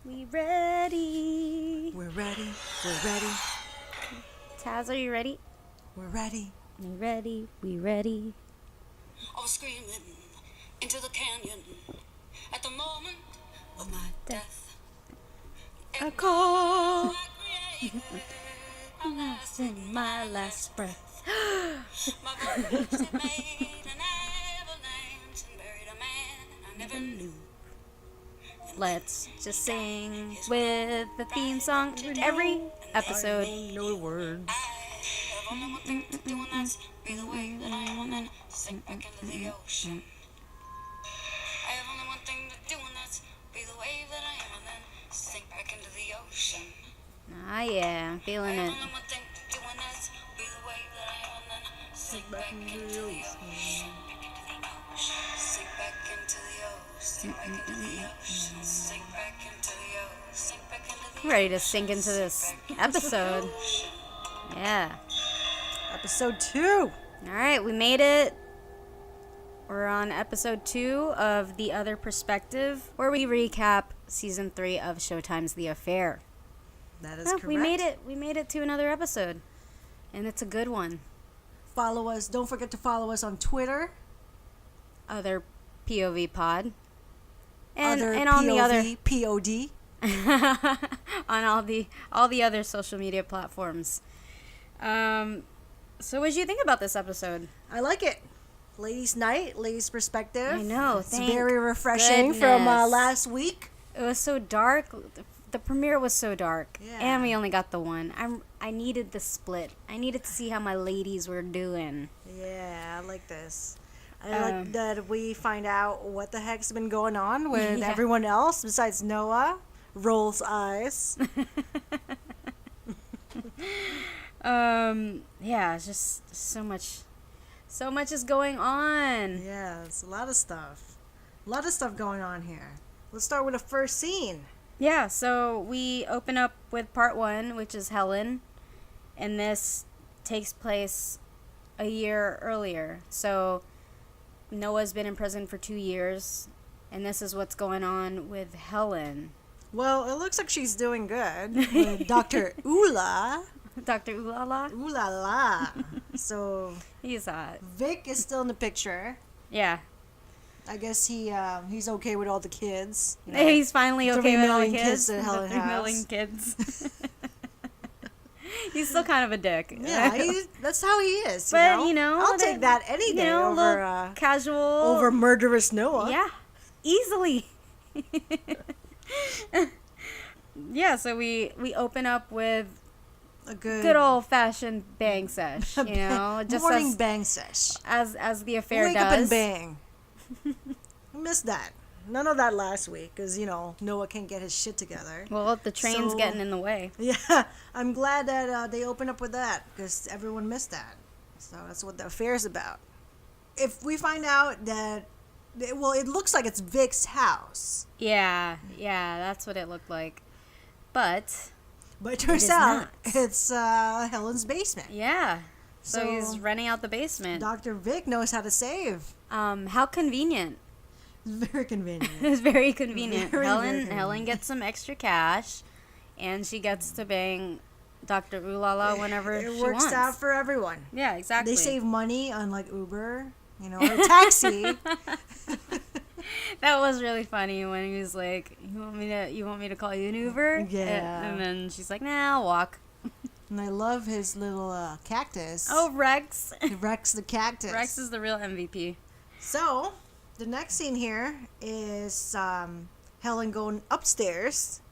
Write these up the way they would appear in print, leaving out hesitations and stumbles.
We ready. We're ready. We're ready. Taz, are you ready? We're ready. We ready. We ready. I was screaming into the canyon at the moment of my death. A call. I'm lost in my last breath. My boots had made an avalanche and buried a man I never knew. Let's just sing with the theme song every episode. No words. I have only one thing to do, and that's be the way that I am and then sink back into the ocean. I have only one thing to do, and that's be the wave that I am and then sink back into the ocean. Ah, yeah, I'm I feeling have it. only one thing to do, and that's be the wave that I am and then sink back into the ocean. Sink back into the ocean. Sink back into the ocean. Sink back into the ocean. Sink back into the ocean. I'm ready to sink into this episode. Yeah. Episode 2. All right, we made it. We're on episode 2 of The Other Perspective, where we recap season 3 of Showtime's The Affair. That is Oh, correct. we made it. We made it to another episode, and it's a good one. Follow us. Don't forget to follow us on Twitter. Other POV pod, and Other and on the other POD. on all the other social media platforms. So what did you think about this episode? I like it. Ladies' night, ladies' perspective. I know, It's thank very refreshing from goodness. last week. It was so dark. The premiere was so dark, Yeah. and we only got the one. I needed the split. I needed to see how my ladies were doing. Yeah, I like this. I like Um, that we find out what the heck's been going on with Yeah. everyone else besides Noah. Rolls eyes. Yeah, it's just so much is going on. Yeah, it's a lot of stuff. A lot of stuff going on here. Let's start with the first scene. Yeah, so we open up with part 1, which is Helen, and this takes place a year earlier. So Noah's been in prison for 2 years, and this is what's going on with Helen. Well, it looks like she's doing good with Dr. Ula. Dr. Ulala, Ooh la la. So he's hot. Vic is still in the picture. Yeah. I guess he's okay with all the kids. You know. He's finally okay with all the 3 million kids. kids that Helen the 3 has. million kids. He's still kind of a dick. Yeah, that's how he is. But, you know, I'll take that any day over casual. over murderous Noah. Yeah, easily. Yeah, so we open up with A good old fashioned bang sesh, you know, just morning bang sesh. as the affair Wake does. up and bang. I missed that. None of that last week because Noah can't get his shit together. Well, the train's So- getting in the way. Yeah, I'm glad that they opened up with that because everyone missed that. So that's what the affair is about. If we find out that, it looks like it's Vic's house, Yeah, that's what it looked like. But but it turns is out not. it's Helen's basement. yeah, so So- he's renting out the basement. Dr. Vic knows how to save. How convenient. Very convenient. It was very convenient. Very, very Helen convenient. gets some extra cash, and she gets to bang Dr. Ulala whenever It she works wants. out for everyone. Yeah, exactly. They save money on like Uber, or a taxi. That was really funny when he was like, "You want me to call you an Uber?" Yeah. And then she's like, "Nah, I'll walk." And I love his little cactus. Oh, Rex. Rex the cactus. Rex is the real MVP. So, the next scene here is Helen going upstairs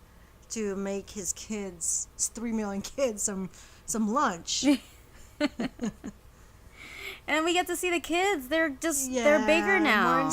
to make his 3 million kids, some lunch. And we get to see the kids. They're bigger now.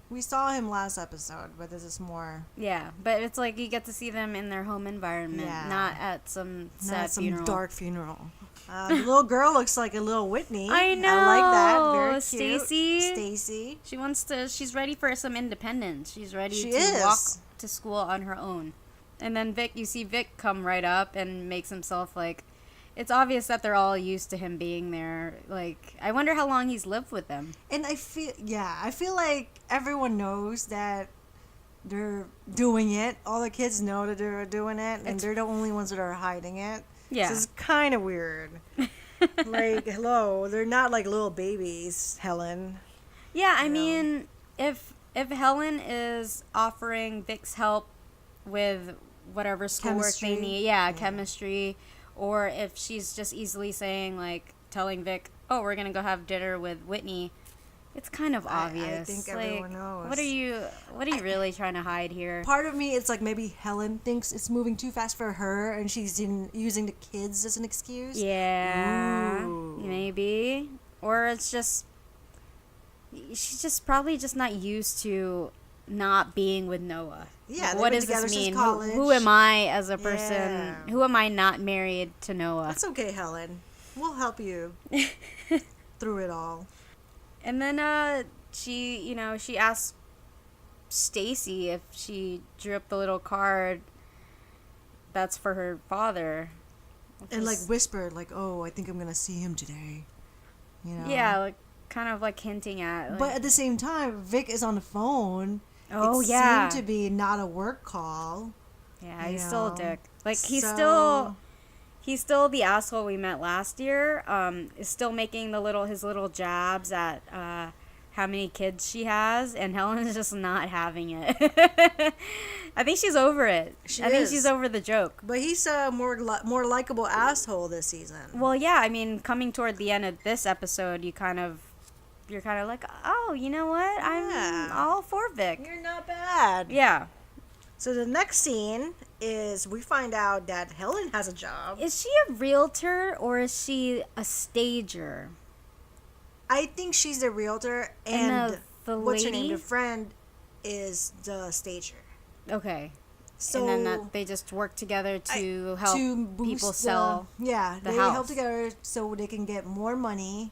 We saw him last episode, but this is more. Yeah, but it's like you get to see them in their home environment, Yeah. not at some sad Not some funeral. dark funeral. The little girl looks like a little Whitney. I know. I like that. Very cute. Stacy. Stacy. She's ready for some independence. She's ready She to is. walk to school on her own. And then you see Vic come right up and makes himself like, it's obvious that they're all used to him being there. Like, I wonder how long he's lived with them. And I feel like everyone knows that they're doing it. All the kids know that they're doing it, and It's- they're the only ones that are hiding it. Yeah. So it's kind of weird. Like, hello, they're not like little babies, Helen. Yeah, I You know? mean, if Helen is offering Vic's help with whatever schoolwork they Chemistry. need, chemistry, or if she's just easily saying, like, telling Vic, oh, we're gonna go have dinner with Whitney, it's kind of obvious. I think like, everyone knows. What are you really trying to hide here? Part of me, it's like maybe Helen thinks it's moving too fast for her, and she's using the kids as an excuse. Yeah, Ooh. maybe, or it's just she's just probably just not used to not being with Noah. Yeah, they've What been does together this since mean? college. Who am I as a person? Yeah. Who am I not married to Noah? That's okay, Helen. We'll help you through it all. And then she asked Stacy if she drew up the little card that's for her father. And like whispered, like, "Oh, I think I'm gonna see him today." You know. Yeah, like kind of like hinting at. Like, But at the same time, Vic is on the phone. oh it yeah, seemed to be not a work call. yeah, you he's still a know. dick. Like he's So- still the asshole we met last year. Is still making his little jabs at how many kids she has, and Helen is just not having it. I think she's over it. I think she's over the joke. But he's a more likable asshole this season. Well, yeah, I mean, coming toward the end of this episode, you're kind of like, oh, you know what? Yeah. I'm all for Vic. You're not bad. Yeah. So the next scene is we find out that Helen has a job. Is she a realtor or is she a stager? I think she's the realtor, and the what's her name? lady? The friend is the stager. Okay. So and then that they just work together to help boost people sell. they house. help together so they can get more money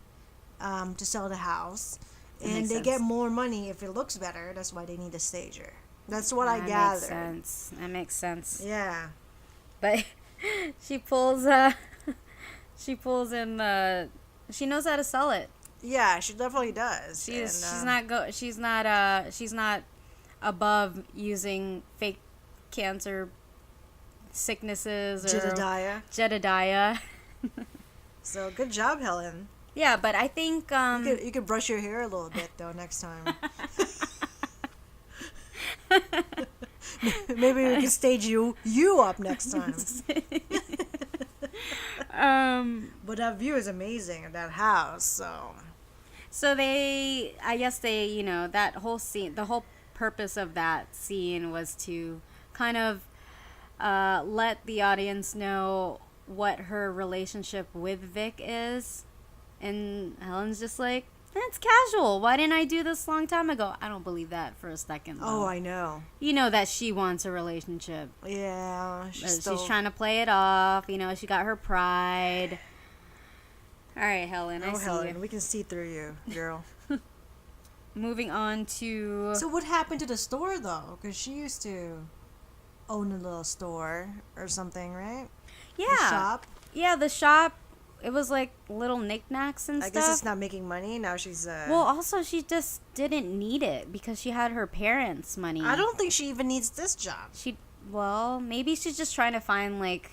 to sell the house, That and makes they sense. get more money if it looks better. That's why they need a stager. That's what I That gathered. makes sense. That makes sense. Yeah. But she pulls in the. She knows how to sell it. Yeah, she definitely does. She's And, she's not above using fake cancer sicknesses or Jedediah. Jedediah. So good job, Helen. Yeah, but I think You could brush your hair a little bit though next time. Maybe we can stage you up next time. But that view is amazing of that house. So I guess they, that whole scene, the whole purpose of that scene was to kind of let the audience know what her relationship with Vic is. And Helen's just like, it's casual. Why didn't I do this a long time ago? I don't believe that for a second. Though. Oh, I know. You know that she wants a relationship. Yeah, She's trying to play it off. She got her pride. All right, Helen. I see Helen, you. we can see through you, girl. Moving on to. So what happened to the store though? Because she used to own a little store or something, right? Yeah. The shop. Yeah, the shop. It was like little knickknacks and I stuff. guess it's not making money now. She's Well, also she just didn't need it because she had her parents' money. I don't think she even needs this job. Maybe she's just trying to find like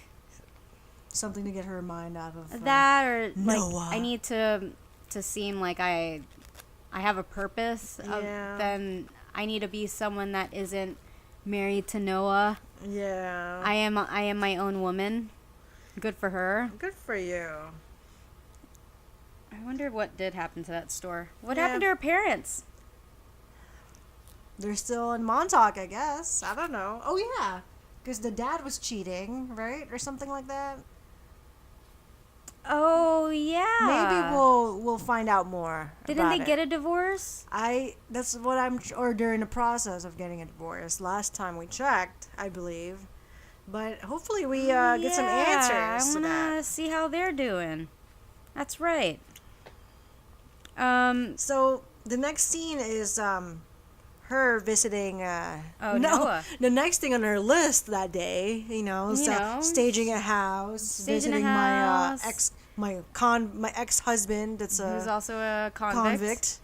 Something to get her mind out of that, or like Noah. I need to seem like I have a purpose. Yeah. Then I need to be someone that isn't married to Noah. Yeah. I am my own woman. Good for her. Good for you. I wonder what did happen to that store. What Yeah. happened to her parents? They're still in Montauk, I guess. I don't know. Oh yeah, because the dad was cheating, right, or something like that. Oh yeah. Maybe we'll find out more. Didn't about they it. get a divorce? That's what or they're in the process of getting a divorce. Last time we checked, I believe. But hopefully we get some answers I to wanna that. see how they're doing. That's right. So the next scene is her visiting. Noah. The next thing on her list that day, staging a house, visiting house. my ex-husband. That's Who's a also a convict.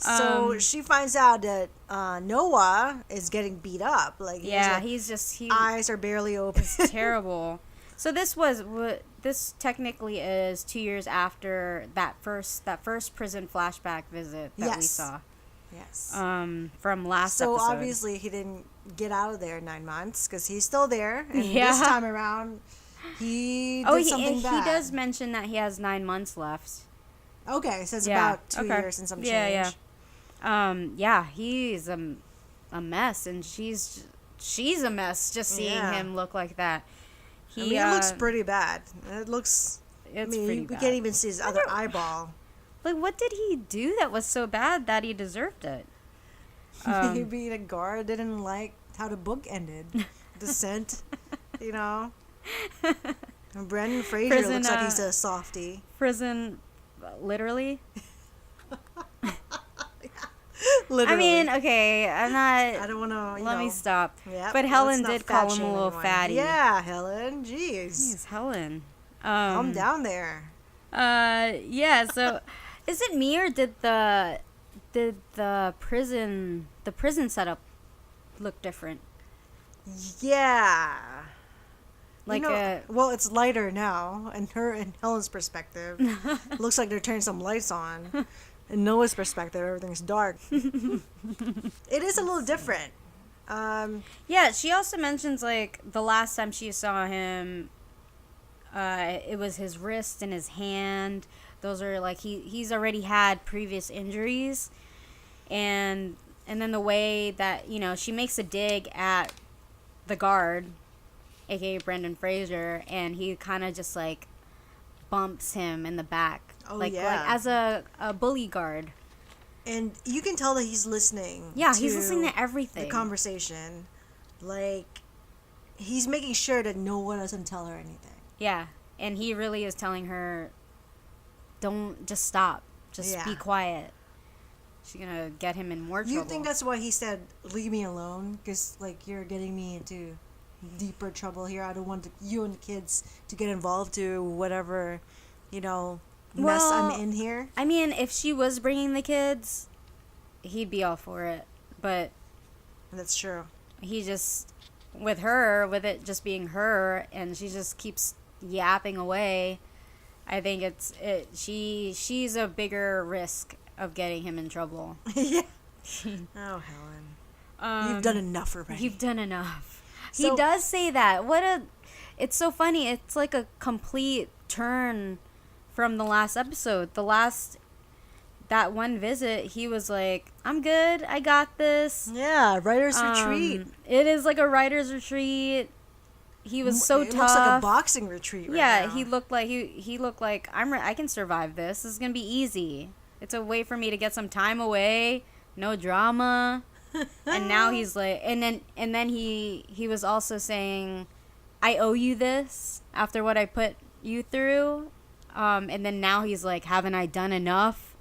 So she finds out that Noah is getting beat up. Like he's eyes are barely open. It's terrible. So this technically is 2 years after that first prison flashback visit that we saw. Yes. From last episode. So obviously he didn't get out of there 9 months because he's still there. And this time around, he did something bad. He does mention that he has 9 months left. Okay, so it's about 2 years and some change. He's a mess, and she's a mess just seeing him look like that. He looks pretty bad. It looks. Pretty we bad. can't even see his other eyeball. Like, what did he do that was so bad that he deserved it? Maybe the guard didn't like how the book ended. The scent, you know. And Brendan Fraser looks like he's a softie. Prison, literally. Literally. I mean, okay, I'm not. I don't want to. Let me stop. Yep, but Helen did call him a little fatty. Yeah, Helen. Jeez. Jeez, Helen. I'm down there. Yeah. So, is it me or did the prison setup look different? Yeah. Like well, it's lighter now, and Helen's perspective looks like they're turning some lights on. In Noah's perspective, everything's dark. It is a little different. Yeah, she also mentions, like, the last time she saw him, it was his wrist and his hand. Those are, like, he's already had previous injuries. And then the way that, she makes a dig at the guard, a.k.a. Brendan Fraser, and he kind of just, like, bumps him in the back. Oh, like as a bully guard. And you can tell that he's listening. Yeah, he's listening to everything. The conversation. Like, he's making sure that no one doesn't tell her anything. Yeah, and he really is telling her, don't, just stop. Just be quiet. She's going to get him in more trouble. You think that's why he said, leave me alone? Because, like, you're getting me into deeper trouble here. I don't want you and the kids to get involved to whatever, mess I'm in here. I mean, if she was bringing the kids, he'd be all for it. But that's true. He just, with it just being her, and she just keeps yapping away, I think she's a bigger risk of getting him in trouble. Yeah. Oh, Helen. You've done enough already. You've done enough. So, he does say that. It's so funny. It's like a complete turn from the last episode. That one visit, he was like, I'm good, I got this. Yeah, writer's retreat. It is like a writer's retreat. He was so tough. It looks like a boxing retreat right now. He looked like I can survive this. This is going to be easy. It's a way for me to get some time away, no drama. And now he's like, and then he was also saying, I owe you this after what I put you through. And then now he's like, haven't I done enough?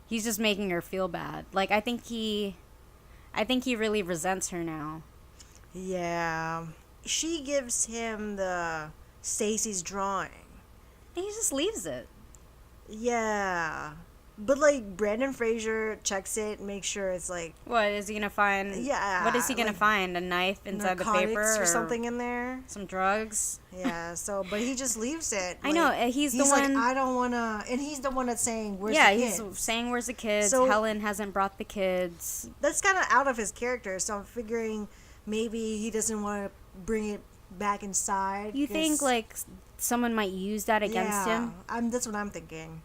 He's just making her feel bad. Like, I think he really resents her now. Yeah. She gives him the Stacy's drawing. And he just leaves it. Yeah. But, like, Brendan Fraser checks it, makes sure it's, like... What, is he going to find... Yeah. What is he going to find? A knife inside the paper? Or something in there? Some drugs? Yeah, but he just leaves it. I know, he's the one... He's like, I don't want to... And he's the one that's saying, where's the kids? Yeah, he's saying, where's the kids? So, Helen hasn't brought the kids. That's kind of out of his character, so I'm figuring maybe he doesn't want to bring it back inside. You think, like, someone might use that against him? That's what I'm thinking.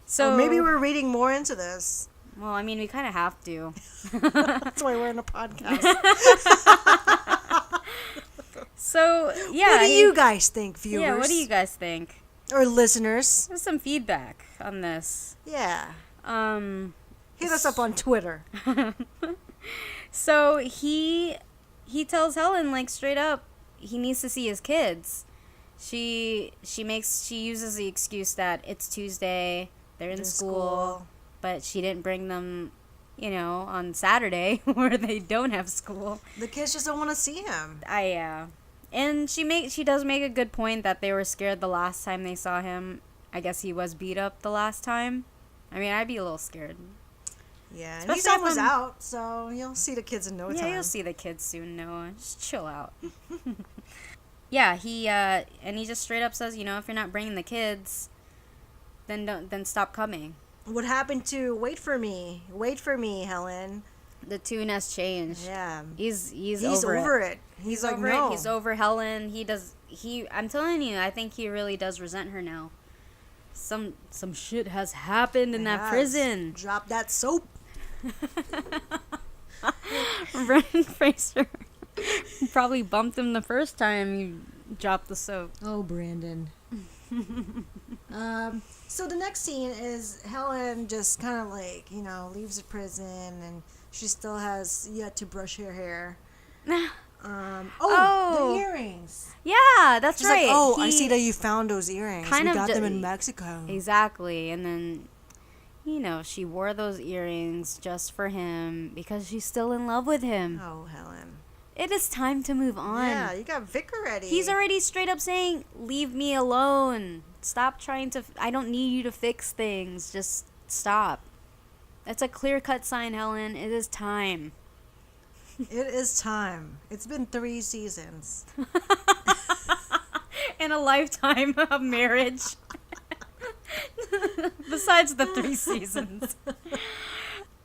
So or maybe we're reading more into this. Well, I mean, we kind of have to. That's why we're in a podcast. So, yeah. What do you guys think, viewers? Yeah, what do you guys think? Or listeners? There's some feedback on this. Yeah. Hit us up on Twitter. So, he tells Helen, like, straight up, he needs to see his kids. She uses the excuse that it's Tuesday, they're in school, but she didn't bring them, on Saturday where they don't have school. The kids just don't want to see him. Yeah. And she does make a good point that they were scared the last time they saw him. I guess he was beat up the last time. I mean, I'd be a little scared. Yeah, and Especially he's if almost I'm- out, so you'll see the kids in no Yeah, time. you'll see the kids soon, Noah. Just chill out. Yeah, he just straight up says, if you're not bringing the kids, then stop coming. What happened to wait for me, Helen? The tune has changed. Yeah, He's over it. He's like, over no. it. He's over Helen. I'm telling you, I think he really does resent her now. Some shit has happened in that Yes. prison. Drop that soap. Brendan Fraser probably bumped him the first time you dropped the soap. Oh, Brandon. So the next scene is Helen just kind of like, leaves the prison and she still has yet to brush her hair. Oh. The earrings. Yeah, that's She's right. like, I see that you found those earrings. kind We of got ju- them in Mexico. Exactly. And then, she wore those earrings just for him because she's still in love with him. Oh, Helen. It is time to move on. Yeah, you got Vic already. He's already straight up saying, leave me alone. Stop trying to, I don't need you to fix things. Just stop. That's a clear-cut sign, Helen. It is time. It is time. It's been 3 seasons. In a lifetime of marriage. Besides the 3 seasons.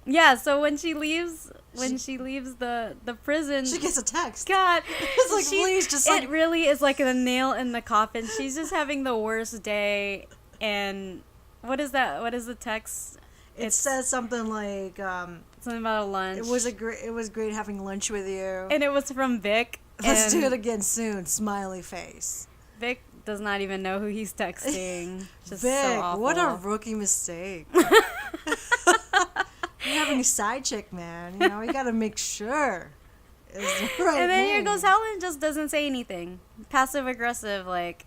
Yeah, so when she leaves the prison, She gets a text. God, It's like, please, just it really is like a nail in the coffin. She's just having the worst day, and what is that? What is the text? It says something like, Something about a lunch. it was great having lunch with you. And it was from Vic. Let's and do it again soon. Smiley face. Vic does not even know who he's texting. Just Vic, so awful. what a rookie mistake. You're having a side chick, man. You gotta make sure. It's the right And then here name. goes Helen, just doesn't say anything. Passive aggressive, like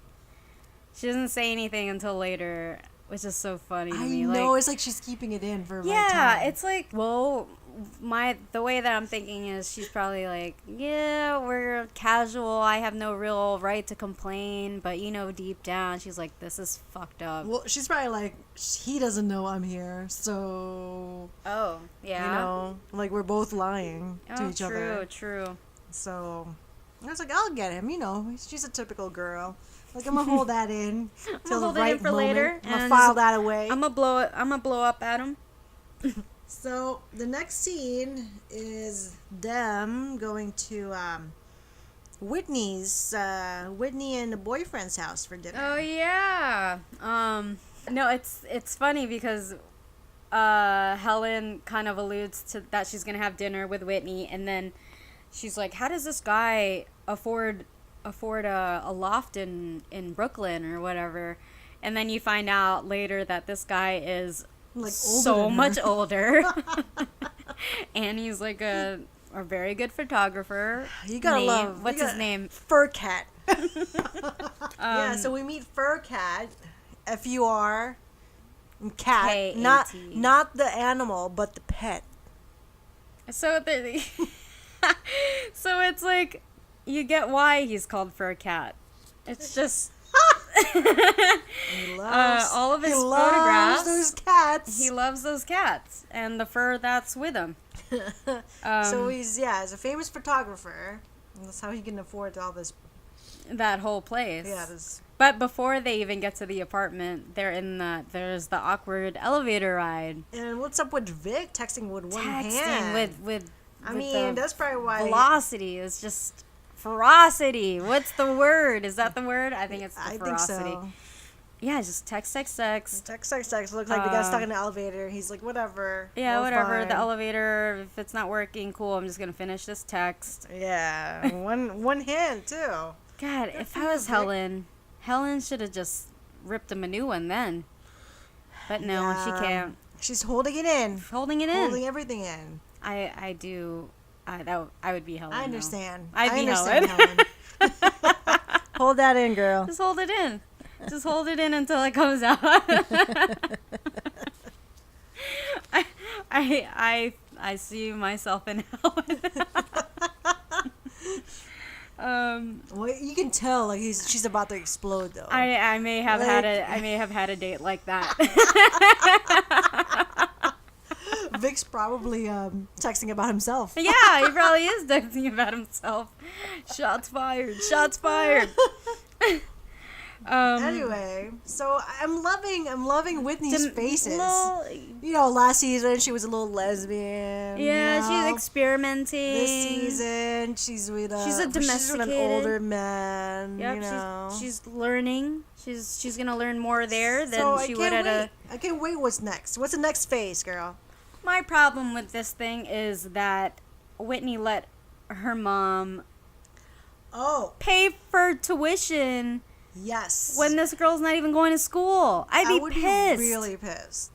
she doesn't say anything until later, which is so funny to I me. know, Like, it's like she's keeping it in for yeah, time. it's like, well, the way that I'm thinking is she's probably like, yeah, we're casual. I have no real right to complain, but deep down, she's like, this is fucked up. Well, she's probably like, he doesn't know I'm here, so Oh, yeah. like we're both lying to each other. True. So I was like, I'll get him. She's a typical girl. Like, I'm gonna hold that in till the hold it right in for moment. later, I'm gonna and file that away. I'm gonna blow up at him. So the next scene is them going to Whitney and the boyfriend's house for dinner. Oh yeah. No, it's funny because Helen kind of alludes to that she's gonna have dinner with Whitney, and then she's like, "How does this guy afford a loft in Brooklyn or whatever?" And then you find out later that this guy is Like, older so than her. much older, and he's like a very good photographer. You gotta love. What's his name? Fur Cat. Yeah, so we meet Fur Cat, FUR, cat, K-A-T. not the animal, but the pet. So so it's like you get why he's called Fur Cat. It's just He loves, all of his he loves photographs. those cats. He loves those cats and the fur that's with him. So he's a famous photographer. And that's how he can afford all this. That whole place. Yeah, this. But before they even get to the apartment, there's the awkward elevator ride. And what's up with Vic texting with one Texting hand? with I with mean, the that's probably why. velocity is just ferocity. What's the word? Is that the word? I think it's the I think ferocity. so. Yeah, just text. Text. Looks like they got stuck in the elevator. He's like, whatever. Yeah, we're whatever. fine. The elevator, if it's not working, cool. I'm just gonna finish this text. Yeah, one hand too. God, if I was Helen should have just ripped him a new one then. But no, she Yeah. can't. She's holding it in. Holding it in. Holding everything in. I do. I would be Helen. I though. understand. I'd be understand, Helen. Hold that in, girl. Just hold it in. Just hold it in until it comes out. I see myself in Helen. Well, you can tell like she's about to explode though. I may have had Like- a date like that. Vic Vic's probably texting about himself. Yeah, he probably is texting about himself. Shots fired. Shots fired. Anyway, so I'm loving Whitney's faces. Well, You know, last season she was a little lesbian. yeah, you know? she's experimenting. This season she's with She's a an domesticated. older man. Yep, you know. she's learning. She's gonna learn more there than So she would at a. I can't wait. What's next? What's the next phase, girl? My problem with this thing is that Whitney let her mom Oh, pay for tuition yes. when this girl's not even going to school. I'd I be would pissed. be really pissed.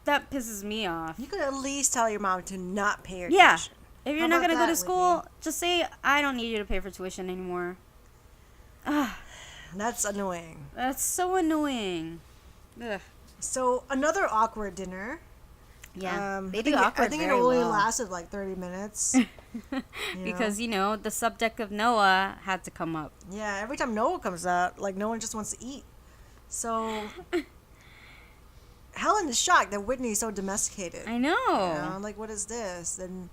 That pisses me off. You could at least tell your mom to not pay your Yeah. tuition. If you're How not about gonna go to that, school, Whitney? just say I don't need you to pay for tuition anymore. That's annoying. That's so annoying. Ugh. So another awkward dinner. Yeah, they I do think awkward I think it very only well. lasted like 30 minutes. Because the subject of Noah had to come up. Yeah, every time Noah comes out, like no one just wants to eat. So Helen is shocked that Whitney is so domesticated. I know. You know, like, what is this? And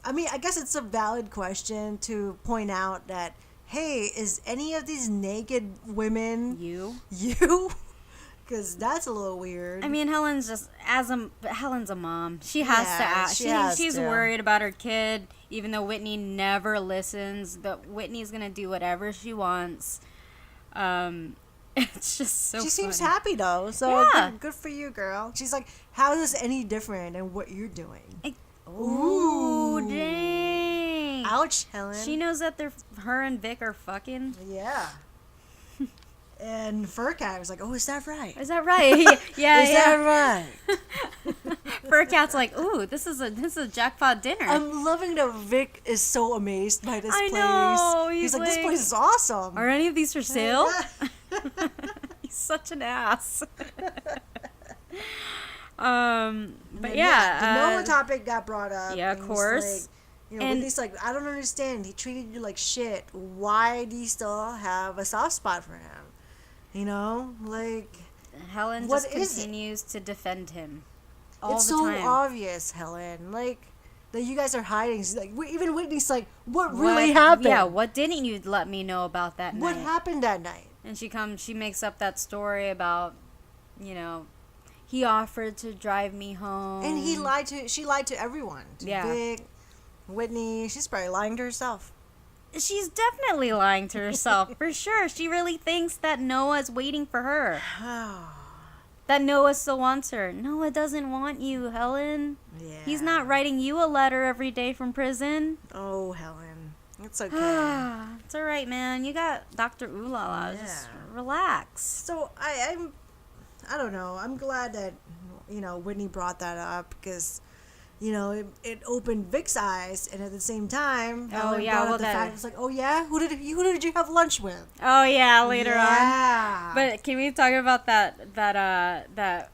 I mean, I guess it's a valid question to point out that, hey, is any of these naked women You. Because that's a little weird. I mean, Helen's a mom. She has to ask. She's to. worried about her kid, even though Whitney never listens. But Whitney's gonna do whatever she wants. It's just so. She seems funny. happy though, so Yeah. good for you, girl. She's like, how is this any different than what you're doing? Ooh, dang. Ouch, Helen. She knows that her and Vic are fucking. Yeah. And Furcat was like, oh, is that right? Is that right? Yeah, Is that right? Furcat's like, ooh, this is a jackpot dinner. I'm loving that Vic is so amazed by this I place. know, He's he's like, this like, place is awesome. Are any of these for sale? He's such an ass. But And yeah, the Noah topic got brought up. yeah, of and he's course. Like, you know, And- Whitney's like, I don't understand. He treated you like shit. Why do you still have a soft spot for him? You know, like, Helen what just is it? continues to defend him all it's the so time. obvious, Helen. Like, that you guys are hiding. She's like, even Whitney's like, what What- really happened? Yeah, what didn't you let me know about that What night? happened that night? And she makes up that story about, he offered to drive me home. And she lied to everyone. To Yeah. Vic, Whitney. She's probably lying to herself. She's definitely lying to herself, for sure. She really thinks that Noah's waiting for her. That Noah still wants her. Noah doesn't want you, Helen. Yeah. He's not writing you a letter every day from prison. Oh, Helen. It's okay. It's all right, man. You got Dr. Ooh La La. Just Yeah. relax. So I don't know. I'm glad that Whitney brought that up because it opened Vic's eyes, and at the same time, Helen yeah, brought well, up the that- fact it's like, oh yeah, who did you have lunch with? Oh yeah, later on. Yeah. But can we talk about that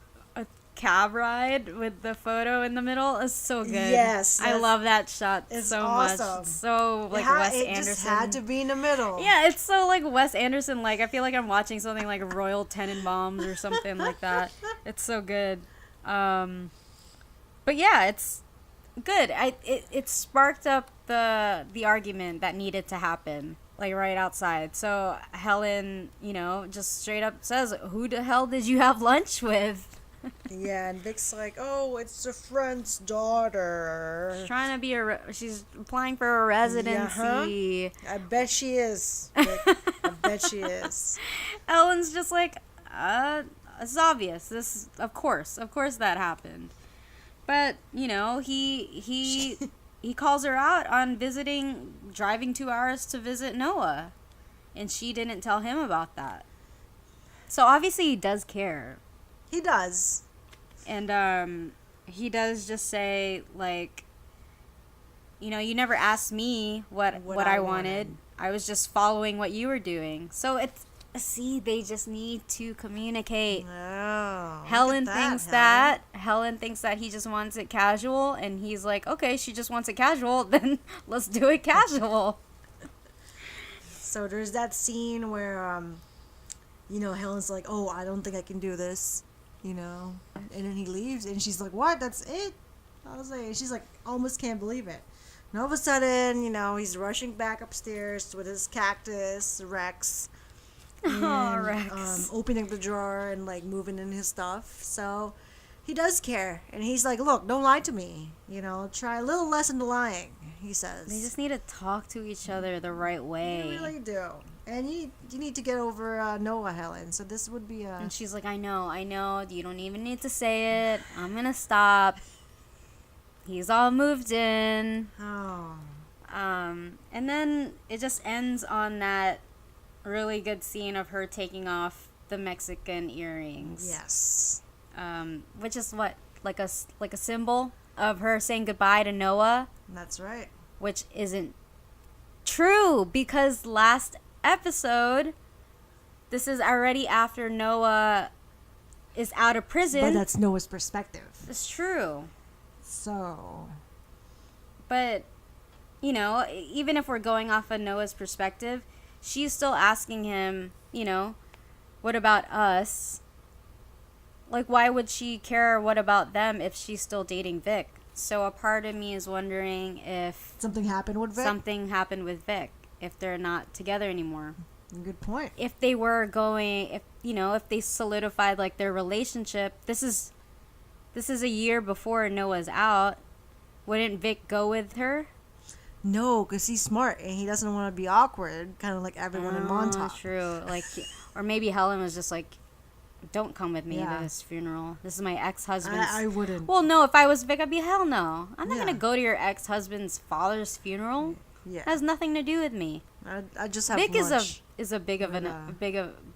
cab ride with the photo in the middle? It's so good. Yes, I love that shot it's so much. awesome. It's so like Yeah, Wes it Anderson. just had to be in the middle. Yeah, it's so like Wes Anderson. Like I feel like I'm watching something like Royal Tenenbaums or something like that. It's so good. But yeah, it's good. It sparked up the argument that needed to happen, like right outside. So Helen, just straight up says, "Who the hell did you have lunch with?" Yeah, and Vic's like, oh, it's a friend's daughter. She's trying to be she's applying for a residency. I bet she is. Vic. I bet she is. Ellen's just like, it's obvious. This, of course that happened. But he calls her out on driving 2 hours to visit Noah, and she didn't tell him about that. So obviously he does care. He does. And he does just say, like, you never asked me what I wanted. I was just following what you were doing. So they just need to communicate. Oh, Helen thinks that he just wants it casual, and he's like, okay, she just wants it casual, then let's do it casual. So there's that scene where Helen's like, oh, I don't think I can do this, and then he leaves, and she's like, what? That's it? I was like, she's like, almost can't believe it. And all of a sudden, he's rushing back upstairs with his cactus, Rex. Oh, And, Rex. opening the drawer and like moving in his stuff. So he does care. And he's like, look, don't lie to me. Try a little less into lying, he says. They just need to talk to each other the right way. You really do. And you need to get over Noah, Helen. So this would be a... And she's like, I know. You don't even need to say it. I'm going to stop. He's all moved in. Oh. And then it just ends on that really good scene of her taking off the Mexican earrings. Yes. Which is what? Like a symbol of her saying goodbye to Noah? That's right. Which isn't true, because last episode, this is already after Noah is out of prison. But that's Noah's perspective. It's true. So. But, even if we're going off of Noah's perspective, she's still asking him, what about us? Like, why would she care what about them if she's still dating Vic? So a part of me is wondering if Something happened with Vic? something happened with Vic, if they're not together anymore. Good point. If they were going, if they solidified like their relationship, this is a year before Noah's out. Wouldn't Vic go with her? No, because he's smart and he doesn't want to be awkward, kind of like everyone in Montauk. True. Or maybe Helen was just like, don't come with me Yeah. to this funeral. This is my ex-husband's. I wouldn't. Well, no, if I was Vic, I'd be hell no. I'm not Yeah. going to go to your ex-husband's father's funeral. Yeah. It has nothing to do with me. I just have Vic lunch. is a big Yeah.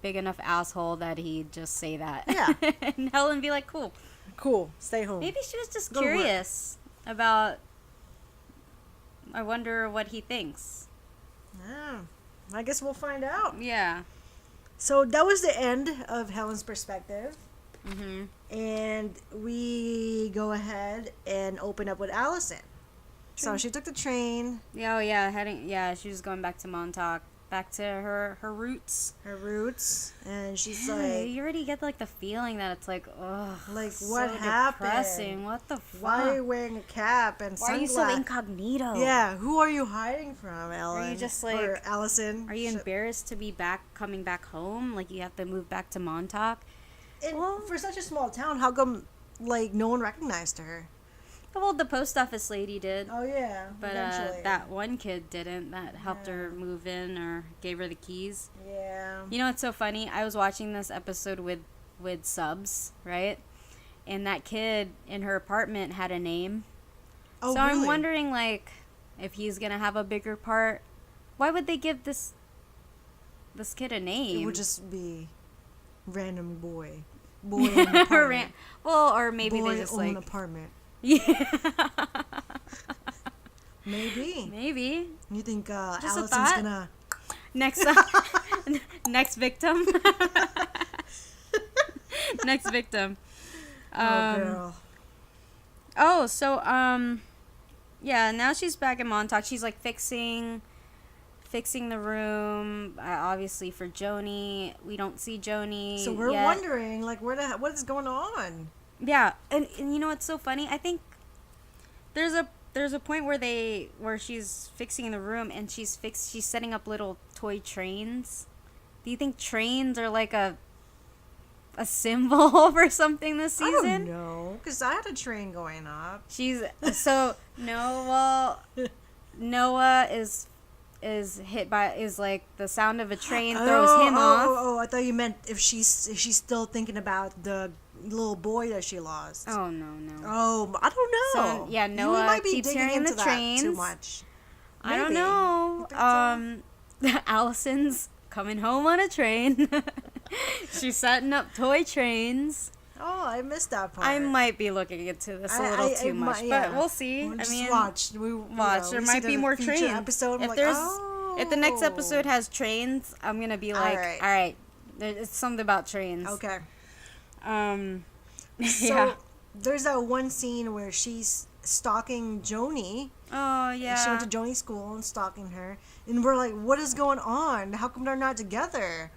big enough asshole that he'd just say that. Yeah. And Helen be like, cool. Cool. Stay home. Maybe she was just Go to work. curious about. I wonder what he thinks. Yeah. I guess we'll find out. Yeah. So that was the end of Helen's perspective. Mhm. And we go ahead and open up with Alison. So she took the train, Yeah. Oh yeah. She was going back to Montauk, back to her roots. her roots, and she's Yeah, like, you already get like the feeling that it's like, ugh, Like, so what happened? Depressing. What the fuck? why are you wearing a cap and Why are you so sunglasses? incognito? Yeah, who are you hiding from, Ellen? Are you just or like- Allison? Are you embarrassed to be coming back home? Like you have to move back to Montauk? And Well- for such a small town, how come like no one recognized her? Well, the post office lady did. Oh yeah, But eventually. that one kid didn't. That helped her move in or gave her the keys. Yeah. You know what's so funny? I was watching this episode with subs, right? And that kid in her apartment had a name. Oh, So really? I'm wondering, like, if he's gonna have a bigger part. Why would they give this kid a name? It would just be random boy. Boy in an apartment. Well, or maybe boy they just own like apartment. yeah, Maybe. maybe You think Just a Allison's thought. gonna? next next victim. Next victim. Oh girl. Oh, so yeah. Now she's back in Montauk. She's like fixing the room. Obviously for Joni, we don't see Joni. So we're yet. wondering, like, what is going on? Yeah, and you know what's so funny? I think there's a point where she's fixing the room and she's setting up little toy trains. Do you think trains are like a symbol for something this I season? don't know, because I had a train going up. She's so Noah is hit by like the sound of a train throws him off. Oh, I thought you meant if she's still thinking about the little boy that she lost. Oh no. Oh, I don't know. So, yeah, You Noah might be keeps digging hearing into the that trains. too much. I don't Maybe. know. You think so? Allison's coming home on a train. She's setting up toy trains. Oh, I missed that part. I might be looking into this a little too much, but we'll see. We'll I just mean, watch. watch. There we might see be the more future trains. Episode, I'm If like, there's, oh. if the next episode has trains, I'm gonna be like, Alright. all right, it's something about trains. Okay. So Yeah. there's that one scene where she's stalking Joni. Oh She yeah. went to Joni's school and stalking her, and we're like, what is going on? How come they're not together?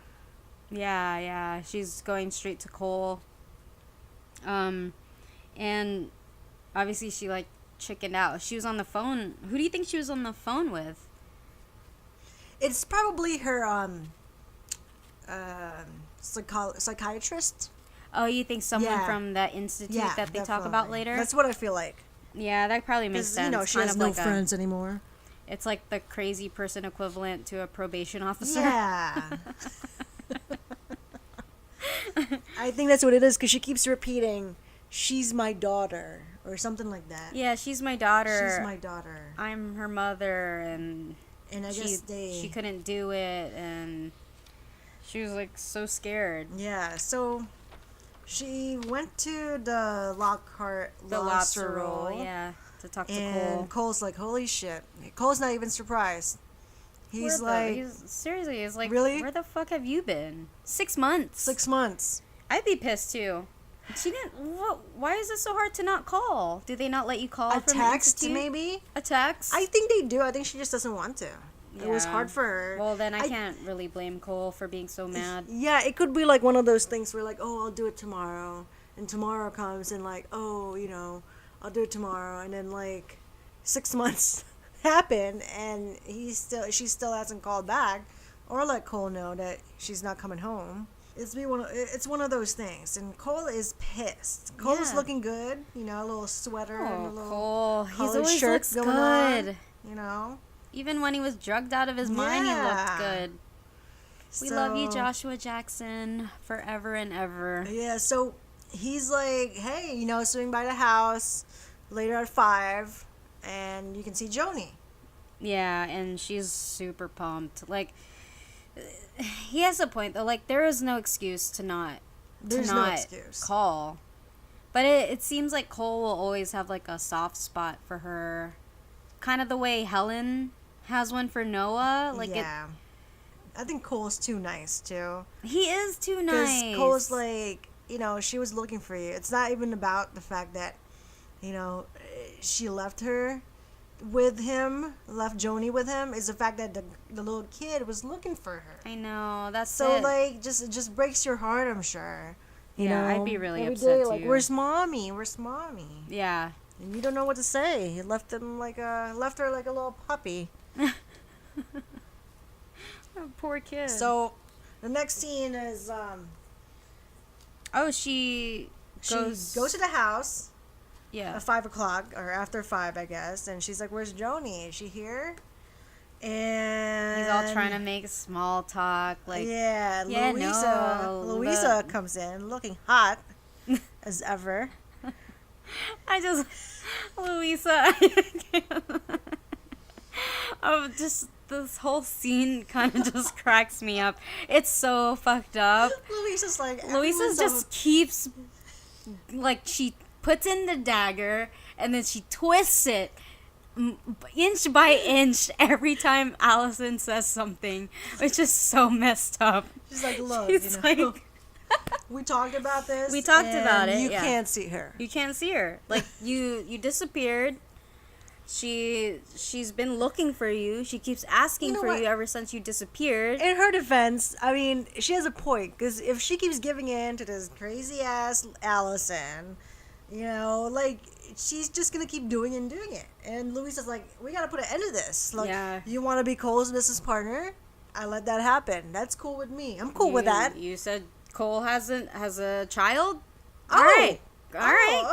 Yeah. She's going straight to Cole. And obviously she like chickened out. She was on the phone. Who do you think she was on the phone with? It's probably her psychiatrist. Oh, you think someone Yeah. from that institute Yeah, that they talk definitely. about later? That's what I feel like. Yeah, that probably makes 'Cause, sense. you know, she Kind has of no like friends anymore. It's like the crazy person equivalent to a probation officer. Yeah. I think that's what it is because she keeps repeating, "She's my daughter," or something like that. Yeah, she's my daughter. She's my daughter. I'm her mother, and And I guess they... she couldn't do it, and she was like so scared. Yeah, so she went to the The lobster roll, yeah, to talk to Cole. And Cole's like, holy shit. Cole's not even surprised. He's Seriously, he's like, really? Where the fuck have you been? 6 months. 6 months. I'd be pissed too. She didn't. Why is it so hard to not call? Do they not let you call? A from the text, institute? maybe? A text? I think they do. I think she just doesn't want to. It was Yeah. hard for her. Well, then I can't really blame Cole for being so mad. Yeah, it could be like one of those things where like, oh, I'll do it tomorrow. And tomorrow comes and like, oh, you know, I'll do it tomorrow. And then like 6 months happen and she still hasn't called back or let Cole know that she's not coming home. It's one of those things. And Cole is pissed. Cole is Yeah. looking good, you know, a little sweater and a Oh, little Cole. He's collared always shirt looks going good. on, you know. Even when he was drugged out of his mind, he looked Yeah. good. We love you, So- Joshua Jackson, forever and ever. Yeah, so he's like, hey, you know, swing by the house later at 5, and you can see Joni. Yeah, and she's super pumped. Like, he has a point though. Like, there is no excuse to not There's no excuse. call. But it seems like Cole will always have like a soft spot for her, kind of the way Helen has one for Noah. Like, yeah. I think Cole's too nice, too. he is too nice. Because Cole's like, you know, she was looking for you. It's not even about the fact that, you know, she left her with him, left Joni with him. It's the fact that the little kid was looking for her. I know, that's So, it. like, it just breaks your heart, I'm sure. You Yeah, know? I'd be really Every upset day, like, too. where's mommy? Where's mommy? Yeah. And you don't know what to say. He left her like a little puppy. Oh, poor kid. So, the next scene is she she goes goes to the house yeah. at 5 o'clock or after 5, I guess, and she's like, "Where's Joni? Is she here?" And He's all trying to make small talk, like yeah, yeah, Louisa comes in looking hot as ever. I just Louisa. Oh, just this whole scene kind of just cracks me up. It's so fucked up. Louisa's like Louisa everyone's just keeps, like, she puts in the dagger and then she twists it inch by inch every time Alison says something, which is so messed up. she's like, look, She's you know, like, we talked about this. We talked and about it, You yeah. can't see her. you can't see her. Like, you disappeared. She's been looking for you. She keeps asking You know for what? you ever since you disappeared. In her defense, I mean, she has a point, because if she keeps giving in to this crazy ass Allison, you know, like, she's just gonna keep doing it. And Louisa's like, we gotta put an end to this. Like, Yeah. you want to be Cole's business partner? I let that happen. That's cool with me. I'm cool with that. You said Cole has a child? Oh. All right.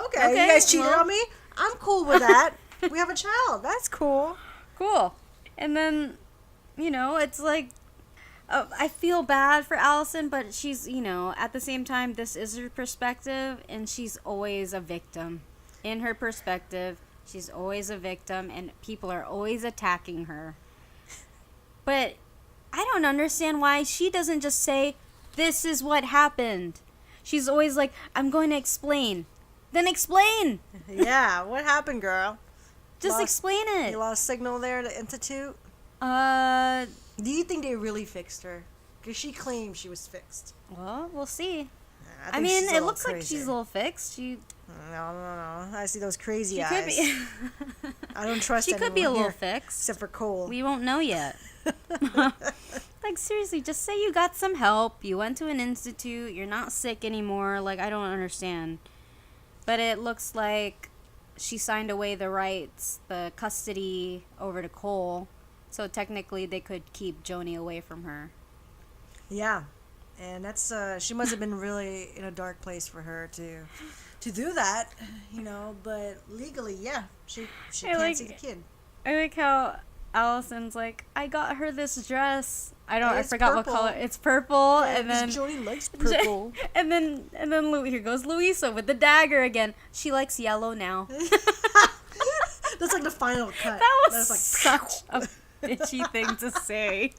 Okay. You guys cheated well, on me? I'm cool with that. We have a child. That's cool. Cool. And then, you know, it's like, I feel bad for Alison, but she's, you know, at the same time, this is her perspective, and she's always a victim. In her perspective, she's always a victim, and people are always attacking her. But I don't understand why she doesn't just say, this is what happened. She's always like, I'm going to explain. Then explain. Yeah. What happened, girl? Just Lost- explain it. You lost signal there at the Institute? Uh, Do you think they really fixed her? Because she claimed she was fixed. well, we'll see. I I think mean, she's a it little looks like crazy. she's a little fixed. She No. I see those crazy could eyes. be. I don't trust She could be a anyone little here, fixed. except for Cole. We won't know yet. Like, seriously, just say you got some help. You went to an institute. You're not sick anymore. Like, I don't understand. But it looks like she signed away the rights, the custody over to Cole. So technically they could keep Joni away from her. Yeah. And that's she must have been really in a dark place for her to do that, you know, but legally, yeah, she can't see the kid. I like how Allison's like, I got her this dress. I forgot purple. what color. It's purple, Yeah, and then Joni likes purple. and then here goes Louisa with the dagger again. She likes yellow now. That's like the final cut. That was That's like, such a bitchy thing to say.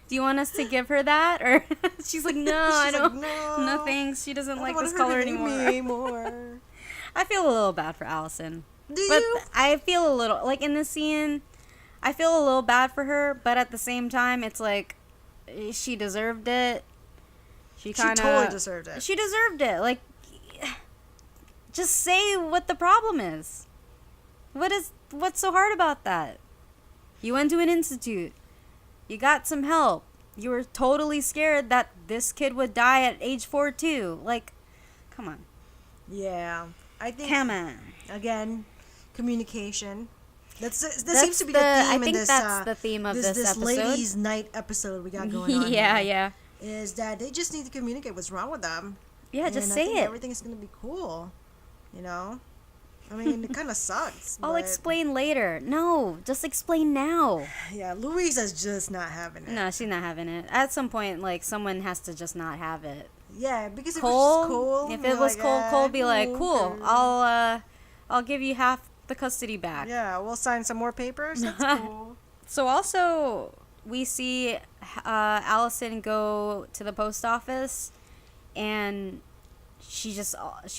Do you want us to give her that, or she's like, no, I don't. Like, No thanks. She doesn't like want this her color to hate me anymore. I feel a little bad for Allison. Do But you? I feel a little, like in this scene, I feel a little bad for her, but at the same time, it's like, she deserved it. She totally deserved it. She deserved it. Like, just say what the problem is. What's so hard about that? You went to an institute. You got some help. You were totally scared that this kid would die at age 4 too. Like, come on. Yeah, I think. Come on. Again, communication. That seems to be the- the theme I in think this. that's the theme of this episode. ladies' night episode we got going on. Yeah, here, yeah. Is that they just need to communicate what's wrong with them. Yeah, just And say I think it. Everything is gonna be cool. You know. I mean, it kind of sucks. I'll but explain later. No, just explain now. Yeah, Louisa's just not having it. No, she's not having it. At some point, like, someone has to just not have it. Yeah, because if Cole, it was Cole, if you're it was like, Cole, Cole would be like, okay. cool, I'll give you half the custody back. Yeah, we'll sign some more papers. That's cool. So also, we see Allison go to the post office, and she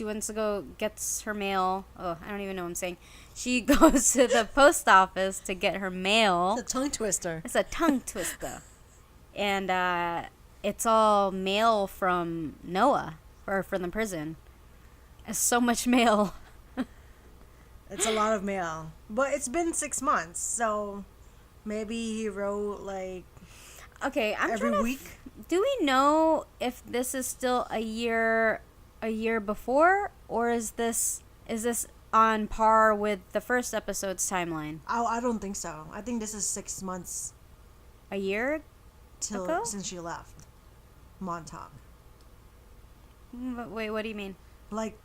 wants to go, gets her mail. Oh, I don't even know what I'm saying. She goes to the post office to get her mail. It's a tongue twister. It's a tongue twister. And it's all mail from Noah, or from the prison. It's so much mail. It's a lot of mail. But it's been 6 months, so maybe he wrote like Okay, I'm every trying to week. do we know if this is still a year before, or is this on par with the first episode's timeline? Oh, I don't think so. I think this is 6 months A year? ago? since she left Montauk. Wait, what do you mean? Like,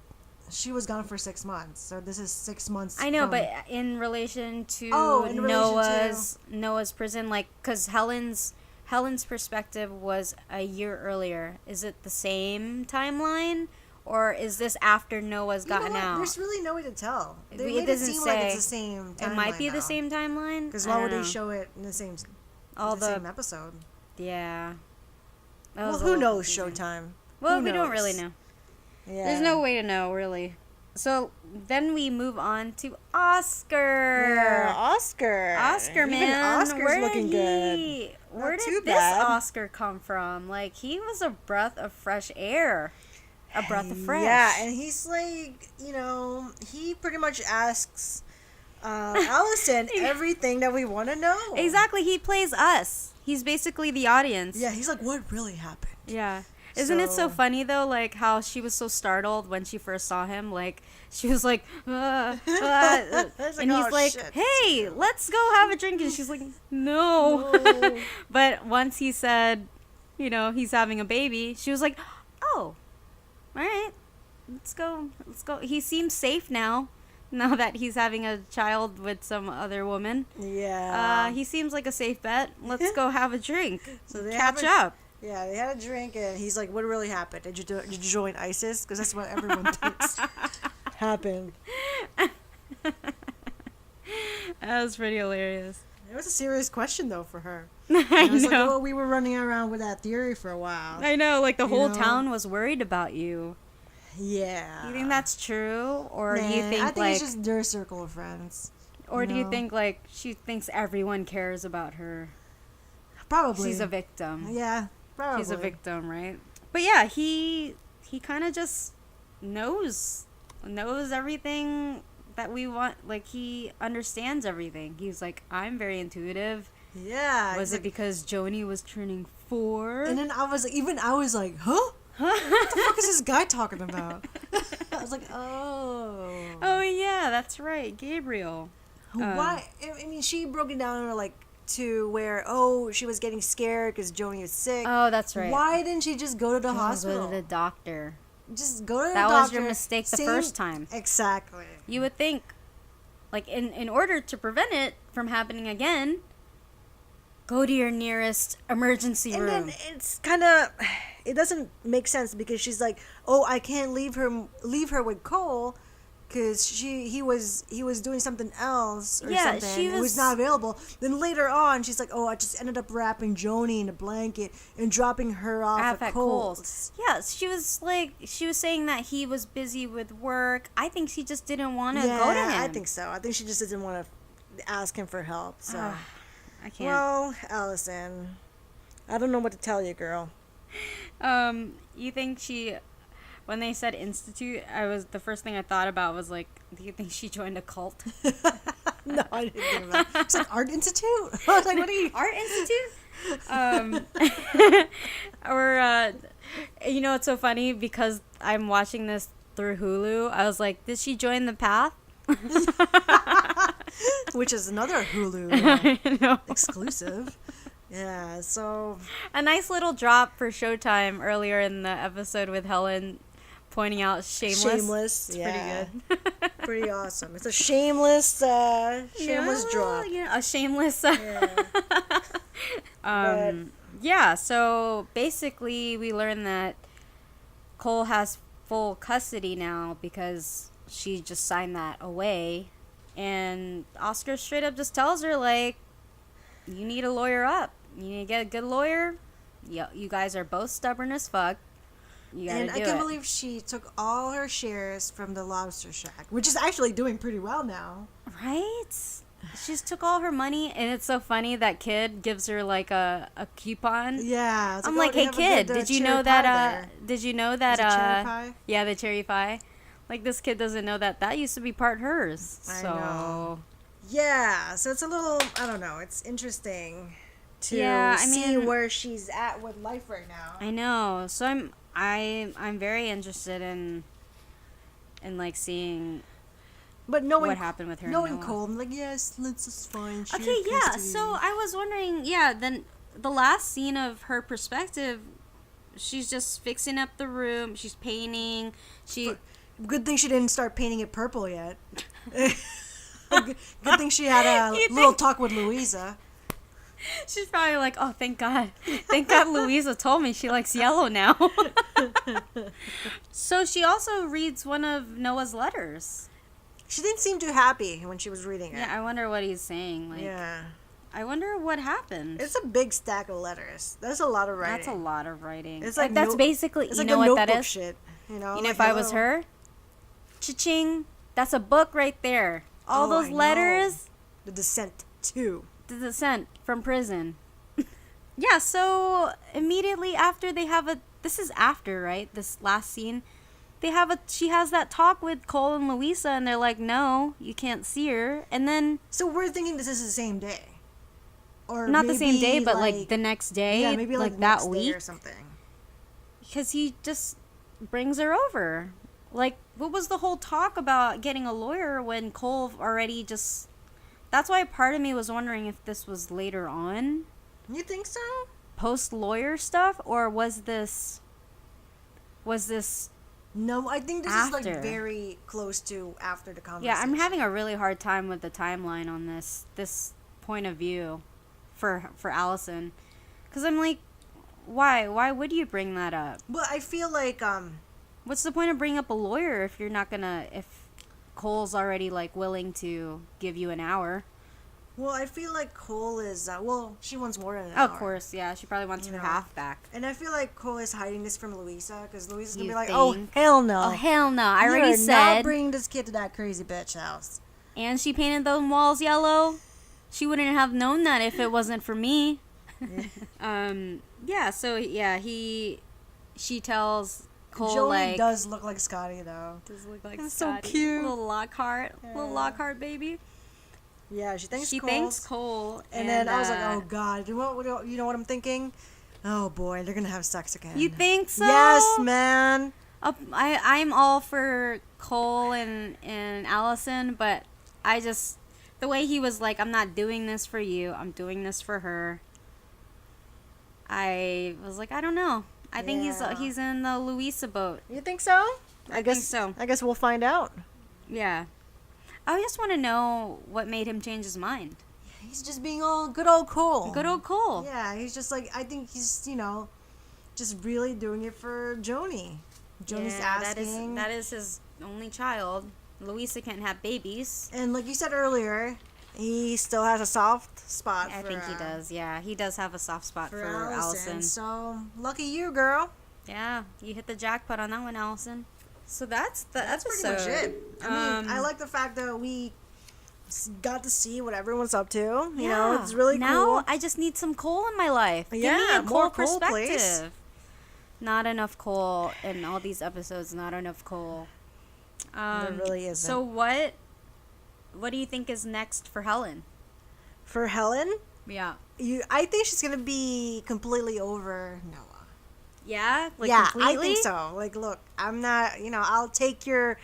she was gone for 6 months, so this is 6 months. I know, from- but in relation to in relation Noah's prison, like, because Helen's perspective was a year earlier. Is it the same timeline, or is this after Noah's You know gotten what? out? There's really no way to tell. They It made it doesn't seem like it's say. the same timeline. It might be the same timeline. Because I why don't would they know. show it in the same all the same episode? yeah? That Well, was a who little knows? confusing. Showtime. Well, Who we don't knows? really know. Yeah. There's no way to know, really. So then we move on to Oscar. Yeah, Oscar. Oscar, Even man, Oscar's where looking good. Where Not did too this bad. Oscar come from? Like, he was a breath of fresh air, a breath of fresh. Yeah, and he's like, you know, he pretty much asks Alison everything that we want to know. Exactly, he plays us. He's basically the audience. Yeah, he's like, what really happened? Yeah. Isn't it so So- funny though, like how she was so startled when she first saw him? Like she was like, and It's like, he's "Oh, like, shit." "Hey, let's go have a drink," and she's like, "No." No. But once he said, you know, he's having a baby, she was like, "Oh, all right, let's go. He seems safe now that he's having a child with some other woman. Yeah. He seems like a safe bet. Let's go have a drink. So they Catch have up." Yeah, they had a drink, and he's like, what really happened? Did you join ISIS? Because that's what everyone thinks happened. That was pretty hilarious. It was a serious question, though, for her. I It was like, know. oh, we were running around with that theory for a while. I know, like the You whole know? town was worried about you. Yeah. You think that's true, or do you Nah, think I think like, it's just their circle of friends. or do you know? think like she thinks everyone cares about her? Probably. She's a victim. Yeah, probably. She's a victim, right? But yeah, he kind of just knows everything that we want. Like he understands everything. He's like, I'm very intuitive. Yeah. Was it's it like- because Joni was turning 4? And then I was like, huh? What the fuck is this guy talking about? was like, oh. Oh yeah, that's right, Gabriel. Why? I mean, she broke it down like to where she was getting scared because Joni was sick. Oh, that's right. Why didn't she just go to the Go hospital? to the doctor. Just go to the That doctor. was your mistake the first time. Exactly. You would think, like, in order to prevent it from happening again, go to your nearest emergency room. And then it's kind of, it doesn't make sense because she's like, oh, I can't leave her with Cole because he was doing something else or Yeah, something. she It was was- not available. Then later on, she's like, oh, I just ended up wrapping Joni in a blanket and dropping her off at Cole's. Yeah, she was saying that he was busy with work. I think she just didn't want to Yeah, go to him. I think so. I think she just didn't want to ask him for help. So, I can't. well, Alison, I don't know what to tell you, girl. You think when they said institute, the first thing I thought about was like, do you think she joined a cult? No, I didn't think of that. It's like Art Institute. I was like, what are you? Art Institute? Or it's so funny because I'm watching this through Hulu. I was like, did she join the path? Which is another Hulu I know. exclusive. Yeah, so A nice little drop for Showtime earlier in the episode with Helen pointing out Shameless. It's yeah, pretty good. pretty awesome. It's a shameless drop. Yeah, a shameless. Yeah. Yeah, so basically we learn that Cole has full custody now because she just signed that away. And Oscar straight up just tells her, like, you need a lawyer up. You need to get a good lawyer. You guys are both stubborn as fuck. You gotta And do I can't it. believe she took all her shares from the Lobster Shack, which is actually doing pretty well now. Right? She just took all her money, and it's so funny that kid gives her like a coupon. Yeah, it's I'm oh, like, they hey have a kid, good, did you cherry know pie that? there. Did you know that? Is it cherry pie? Yeah, the cherry pie. Like this kid doesn't know that used to be part hers. I So know. Yeah, so it's a little, I don't know, it's interesting to Yeah, I see mean- where she's at with life right now. I know. So I'm very interested in like seeing But knowing what happened with her. and knowing Noah. Cole, I'm like, yes, Lisa's fine. She Okay, had yeah. custody. So I was wondering, then the last scene of her perspective, she's just fixing up the room. She's painting. Good thing she didn't start painting it purple yet. Good thing she had a You little think- talk with Louisa. She's probably like, oh, thank God. Thank God Louisa told me she likes yellow now. So she also reads one of Noah's letters. She didn't seem too happy when she was reading it. Yeah, I wonder what he's saying. Like, Yeah. I wonder what happened. It's a big stack of letters. That's a lot of writing. That's a lot of writing. It's like that's basically, It's you like know a what that notebook is? shit. You know, Like like, if I was hello. her, cha-ching, that's a book right there. All Oh, those I know. letters, The Descent 2. the descent from prison. Yeah, so immediately after this is after, right? This last scene. She has that talk with Cole and Louisa, and they're like, no, you can't see her. And then, So we're thinking this is the same day. Or not the same day, maybe, but like the next day. yeah, maybe like that next day week. or something. Because he just brings her over. Like, what was the whole talk about getting a lawyer when Cole already just... That's why part of me was wondering if this was later on, You think so? post-lawyer stuff, or was this No, I think this is After. like very close to after the conversation. Yeah, I'm having a really hard time with the timeline on this point of view for Alison. Because I'm like, why would you bring that up? But I feel like What's the point of bringing up a lawyer if you're not gonna, if Cole's already like willing to give you an hour? well, I feel like Cole is she wants more than an hour. Of course, yeah, she probably wants You her know. half back. And I feel like Cole is hiding this from Louisa because Louisa's gonna You be like, think? "Oh hell no! Oh hell no! I You already are said." not bringing this kid to that crazy bitch house." And she painted those walls yellow. She wouldn't have known that if it wasn't for me. Yeah. So yeah, she tells Cole Joey like, does look like Scotty though. does look like That's so Scotty. cute. Little Lockhart, Yeah. little Lockhart baby. Yeah, she thanks She Cole. thanks Cole, And then I was like, "Oh God, you know what I'm thinking? Oh boy, they're gonna have sex again." You think so? Yes, man. I'm all for Cole and Alison, but I just, the way he was like, I'm not doing this for you, I'm doing this for her. I was like, I don't know. I think he's in the Louisa boat. You think so? I think so. I guess we'll find out. Yeah. I just want to know what made him change his mind. He's just being all good old Cole. Good old Cole. Yeah, he's just like, I think he's, just really doing it for Joni. Joni's asking. That is his only child. Louisa can't have babies. And like you said earlier, he still has a soft spot I for think he does, yeah. He does have a soft spot for Alison. So, lucky you, girl. Yeah, you hit the jackpot on that one, Alison. So that's the That's episode. pretty much it. I mean, I like the fact that we got to see what everyone's up to. You know, it's really now cool. I just need some Cole in my life. Give me Yeah, a more Cole Cole, perspective. please. Not enough Cole in all these episodes. Not enough Cole. There really isn't. So what do you think is next for Helen? For Helen, Yeah. I think she's gonna be completely over Noah. Yeah? Like Yeah, completely? I think so. Like, look, I'm not. I'll take your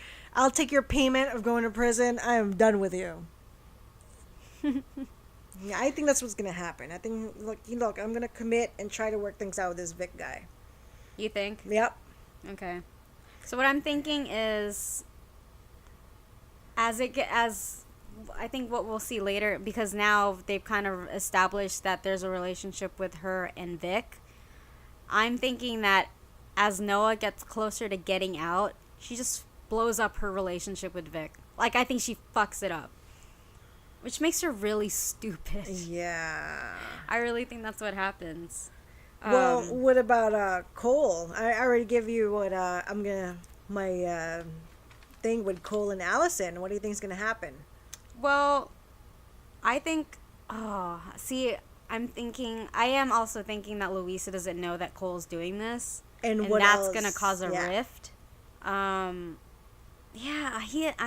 payment of going to prison. I am done with you. Yeah, I think that's what's gonna happen. I think, look, I'm gonna commit and try to work things out with this Vic guy. You think? Yep. Okay. So what I'm thinking is, as I think what we'll see later, because now they've kind of established that there's a relationship with her and Vic. I'm thinking that as Noah gets closer to getting out, she just blows up her relationship with Vic. Like, I think she fucks it up, which makes her really stupid. Yeah. I really think that's what happens. Well, what about Cole? I already give you what my thing with Cole and Alison. What do you think is gonna happen? Well, I think, I am also thinking that Louisa doesn't know that Cole's doing this. And And what that's else? going to cause a Yeah. rift. I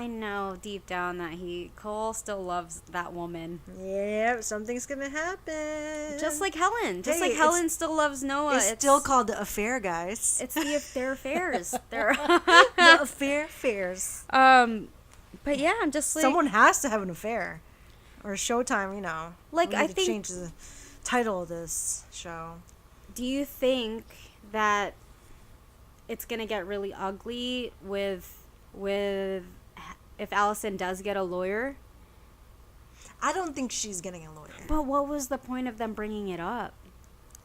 know deep down that Cole still loves that woman. Yeah, something's gonna happen. Just like Helen. Just Hey, like Helen still loves Noah. It's still called The Affair, guys. It's their affairs. They're The Affair Fairs. But yeah, I'm just like, Someone has to have an affair. Or Showtime, Like, we I need to think- change the title of this show. do you think that it's gonna get really ugly with if Alison does get a lawyer? I don't think she's getting a lawyer. But what was the point of them bringing it up?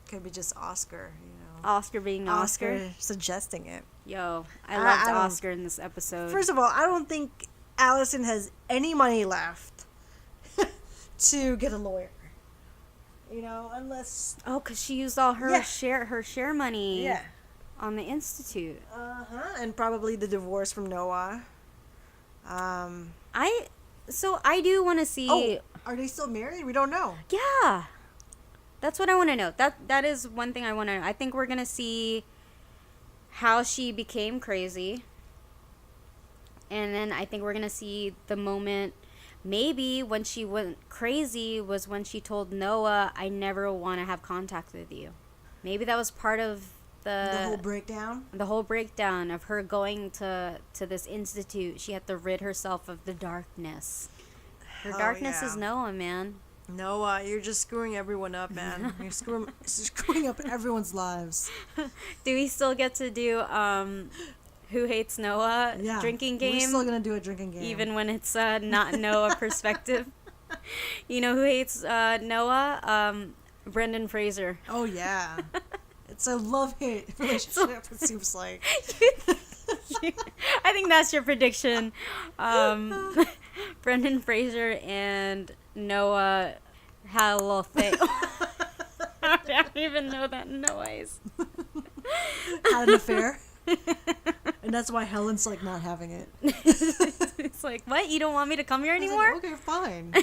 Could be just Oscar, Oscar being Oscar? suggesting it. Yo, I I loved don't- Oscar in this episode. First of all, I don't think Alison has any money left to get a lawyer. Unless... Oh, because she used all her Yeah. share money Yeah. on the Institute. Uh-huh. And probably the divorce from Noah. I do want to see... Oh, are they still married? We don't know. Yeah. That's what I want to know. That is one thing I want to know. I think we're going to see how she became crazy. And then I think we're going to see the moment, maybe when she went crazy was when she told Noah, I never want to have contact with you. Maybe that was part of The whole breakdown. the whole breakdown of her going to this institute. She had to rid herself of the darkness. Her Oh, darkness yeah. is Noah, man. Noah, you're just screwing everyone up, man. You're screwing up everyone's lives. Do we still get to do Who Hates Noah Yeah. drinking We're game? still gonna do a drinking game. Even when it's not Noah perspective. You know who hates Noah? Brendan Fraser. Oh yeah. It's a love-hate relationship, it seems like. I think that's your prediction. Brendan Fraser and Noah had a little thing. I don't even know that noise. Had an affair. And that's why Helen's like not having it. It's like, what? You don't want me to come here I was anymore? like, okay, fine.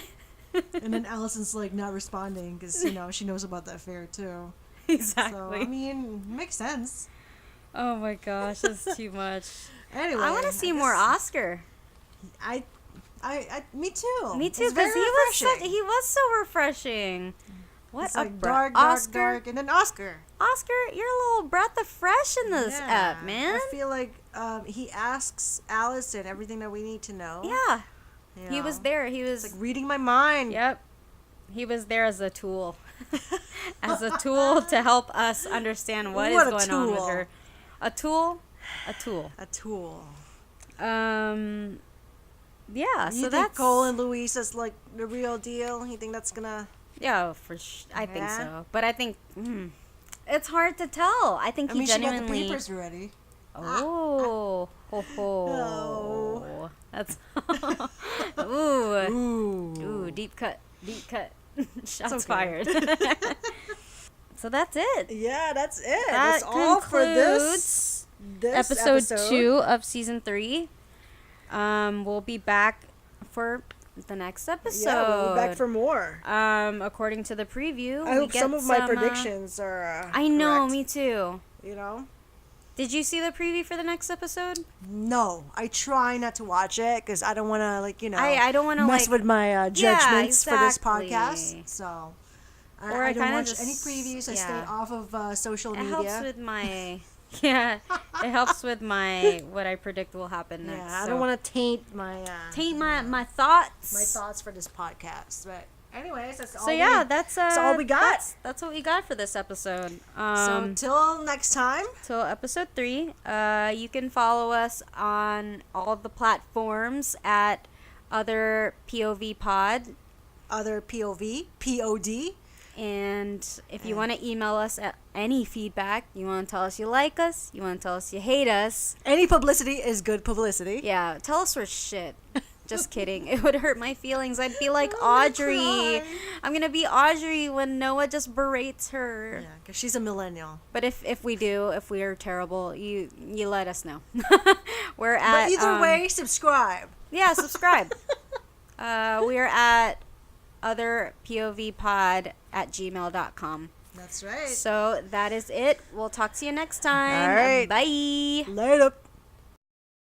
And then Allison's like not responding because she knows about the affair too. Exactly. So I mean, makes sense. Oh my gosh, that's too much. Anyway, I want to see more guess- Oscar. me too. Me too, It's because very refreshing. he was so refreshing. What It's a like breath. dark, and then Oscar. Oscar, you're a little breath of fresh in this app, man. I feel like he asks Alison everything that we need to know. Yeah. You He know? was there. He was. It's like reading my mind. Yep. He was there as a tool. As a tool to help us understand what is going on with her. A tool? A tool. A tool. Yeah, You so think that's Cole and Louise is like the real deal? You think that's gonna? yeah, I think so. But I think it's hard to tell. I think I he mean, she got the genuinely papers ready. Oh, ho, ho. No. That's ooh. Ooh. Ooh, deep cut. Shots okay. fired. So that's it. Yeah, that's it. That That's all for this episode 2 of season 3. We'll be back for the next episode. Yeah, we'll be back for more. According to the preview, I hope some of my predictions are. I know, correct, me too. You know. Did you see the preview for the next episode? No, I try not to watch it because I don't want to, like, you know, I don't want to mess with my judgments for this exactly. podcast. So, Or I I don't kinda watch just- any previews. I stay yeah. off of social It media. helps with my yeah. It helps with my what I predict will happen next. Yeah, I so. don't want to taint my my thoughts. my thoughts for this podcast. But anyways, that's all. So yeah, that's all we got. That's what we got for this episode. So till next time. Till episode 3, you can follow us on all the platforms at other POV pod. Other POD. And if you want to email us at any feedback, you want to tell us you like us, you want to tell us you hate us. Any publicity is good publicity. Yeah, tell us we're shit. Just kidding. It would hurt my feelings. I'd be like Audrey. cry. I'm going to be Audrey when Noah just berates her. Yeah, because she's a millennial. But if we are terrible, you let us know. We're at But either way, subscribe. yeah, subscribe. We're at otherpovpod@gmail.com. That's right. So that is it. We'll talk to you next time. All right. Bye. Later.